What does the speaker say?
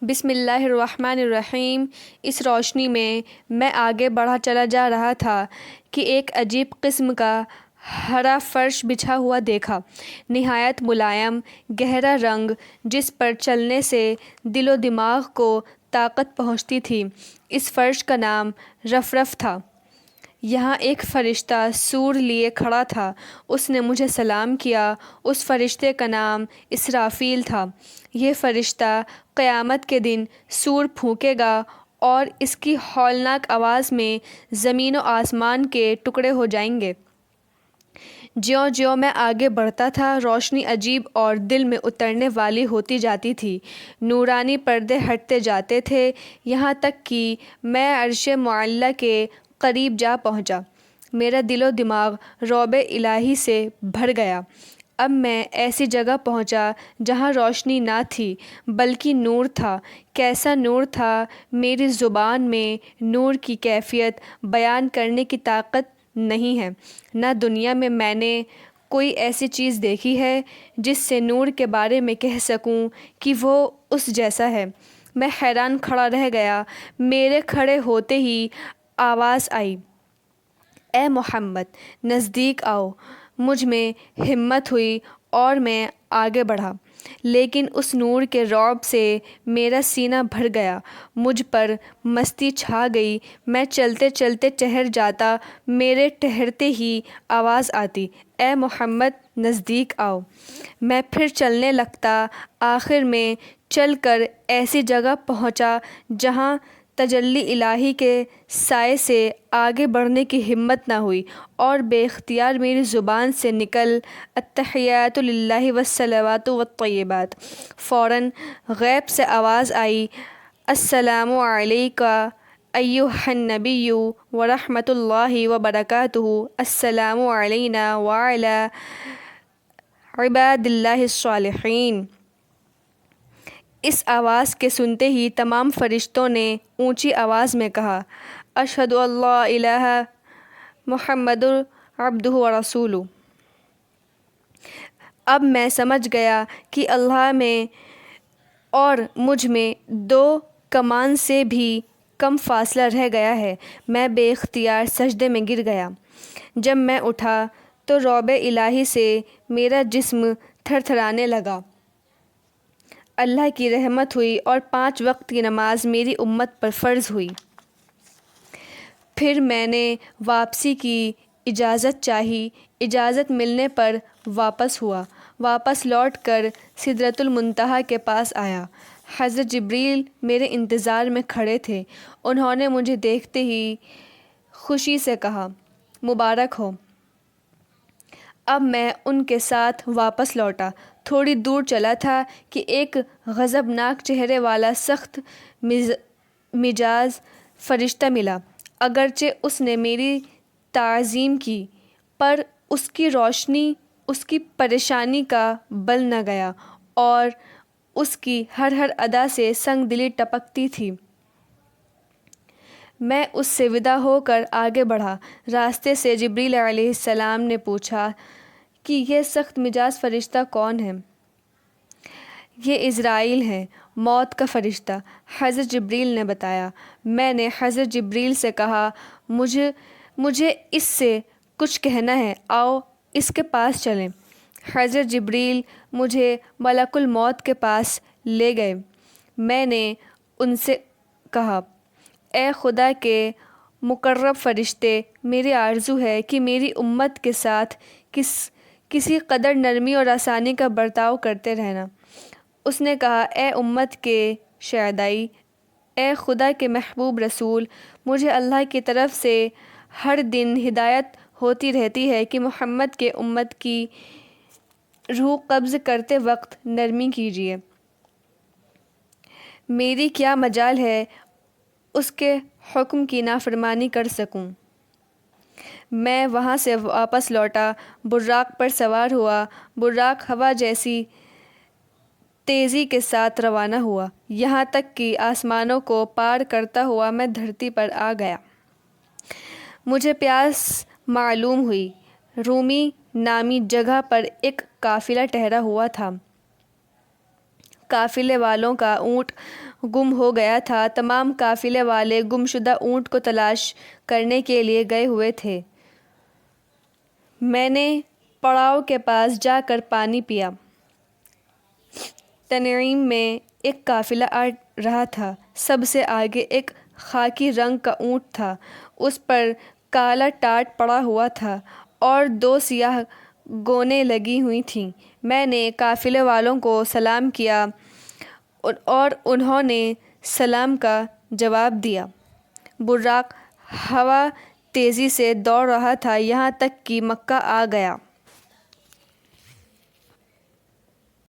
بسم اللہ الرحمن الرحیم۔ اس روشنی میں آگے بڑھا چلا جا رہا تھا کہ ایک عجیب قسم کا ہرا فرش بچھا ہوا دیکھا، نہایت ملائم گہرا رنگ جس پر چلنے سے دل و دماغ کو طاقت پہنچتی تھی۔ اس فرش کا نام رفرف تھا۔ یہاں ایک فرشتہ سور لیے کھڑا تھا۔ اس نے مجھے سلام کیا۔ اس فرشتے کا نام اسرافیل تھا۔ یہ فرشتہ قیامت کے دن سور پھونکے گا اور اس کی ہولناک آواز میں زمین و آسمان کے ٹکڑے ہو جائیں گے۔ جیوں جیوں میں آگے بڑھتا تھا، روشنی عجیب اور دل میں اترنے والی ہوتی جاتی تھی۔ نورانی پردے ہٹتے جاتے تھے، یہاں تک کہ میں عرش معلیٰ کے قریب جا پہنچا۔ میرا دل و دماغ رعب الہی سے بھر گیا۔ اب میں ایسی جگہ پہنچا جہاں روشنی نہ تھی بلکہ نور تھا۔ کیسا نور تھا! میری زبان میں نور کی کیفیت بیان کرنے کی طاقت نہیں ہے۔ نہ دنیا میں نے کوئی ایسی چیز دیکھی ہے جس سے نور کے بارے میں کہہ سکوں کہ وہ اس جیسا ہے۔ میں حیران کھڑا رہ گیا۔ میرے کھڑے ہوتے ہی آواز آئی، اے محمد، نزدیک آؤ۔ مجھ میں ہمت ہوئی اور میں آگے بڑھا، لیکن اس نور کے رعب سے میرا سینہ بھر گیا۔ مجھ پر مستی چھا گئی۔ میں چلتے چلتے ٹھہر جاتا۔ میرے ٹھہرتے ہی آواز آتی، اے محمد، نزدیک آؤ۔ میں پھر چلنے لگتا۔ آخر میں چل کر ایسی جگہ پہنچا جہاں تجلی الہی کے سائے سے آگے بڑھنے کی ہمت نہ ہوئی اور بے اختیار میری زبان سے نکل التحیات للہ والصلوات والطیبات۔ فوراً غیب سے آواز آئی، السلام علیک ایھا النبی ورحمۃ اللہ وبرکاتہ، السلام علینا وعلی عباد اللہ الصالحین۔ اس آواز کے سنتے ہی تمام فرشتوں نے اونچی آواز میں کہا، اشہد ان لا الہ محمد عبدہ ورسولہ۔ اب میں سمجھ گیا کہ اللہ میں اور مجھ میں 2 کمان سے بھی کم فاصلہ رہ گیا ہے۔ میں بے اختیار سجدے میں گر گیا۔ جب میں اٹھا تو رعب الہی سے میرا جسم تھر تھرانے لگا۔ اللہ کی رحمت ہوئی اور 5 وقت کی نماز میری امت پر فرض ہوئی۔ پھر میں نے واپسی کی اجازت چاہی۔ اجازت ملنے پر واپس ہوا۔ واپس لوٹ کر سدرۃ المنتہا کے پاس آیا۔ حضرت جبریل میرے انتظار میں کھڑے تھے۔ انہوں نے مجھے دیکھتے ہی خوشی سے کہا، مبارک ہو۔ اب میں ان کے ساتھ واپس لوٹا۔ تھوڑی دور چلا تھا کہ ایک غضبناک چہرے والا سخت مزاج فرشتہ ملا۔ اگرچہ اس نے میری تعظیم کی، پر اس کی روشنی اس کی پریشانی کا بل نہ گیا اور اس کی ہر ادا سے سنگ دلی ٹپکتی تھی۔ میں اس سے ودا ہو کر آگے بڑھا۔ راستے سے جبریل علیہ السلام نے پوچھا کہ یہ سخت مزاج فرشتہ کون ہے؟ یہ عزرائیل ہے، موت کا فرشتہ، حضرت جبریل نے بتایا۔ میں نے حضرت جبریل سے کہا، مجھے اس سے کچھ کہنا ہے، آؤ اس کے پاس چلیں۔ حضرت جبریل مجھے ملک الموت کے پاس لے گئے۔ میں نے ان سے کہا، اے خدا کے مقرب فرشتے، میری آرزو ہے کہ میری امت کے ساتھ کسی قدر نرمی اور آسانی کا برتاؤ کرتے رہنا۔ اس نے کہا، اے امت کے شہداء، اے خدا کے محبوب رسول، مجھے اللہ کی طرف سے ہر دن ہدایت ہوتی رہتی ہے کہ محمد کے امت کی روح قبض کرتے وقت نرمی کیجیے۔ میری کیا مجال ہے اس کے حکم کی نافرمانی کر سکوں۔ میں وہاں سے واپس لوٹا، براق پر سوار ہوا۔ براق ہوا جیسی تیزی کے ساتھ روانہ ہوا، یہاں تک کہ آسمانوں کو پار کرتا ہوا میں دھرتی پر آ گیا۔ مجھے پیاس معلوم ہوئی۔ رومی نامی جگہ پر ایک قافلہ ٹھہرا ہوا تھا۔ قافلے والوں کا اونٹ گم ہو گیا تھا۔ تمام قافلے والے گمشدہ اونٹ کو تلاش کرنے کے لیے گئے ہوئے تھے۔ میں نے پڑاؤ کے پاس جا کر پانی پیا۔ تنعیم میں ایک قافلہ آ رہا تھا۔ سب سے آگے ایک خاکی رنگ کا اونٹ تھا۔ اس پر کالا ٹاٹ پڑا ہوا تھا اور 2 سیاہ گونیں لگی ہوئی تھیں۔ میں نے قافلے والوں کو سلام کیا اور انہوں نے سلام کا جواب دیا۔ براق ہوا تیزی سے دوڑ رہا تھا یہاں تک کہ مکہ آ گیا۔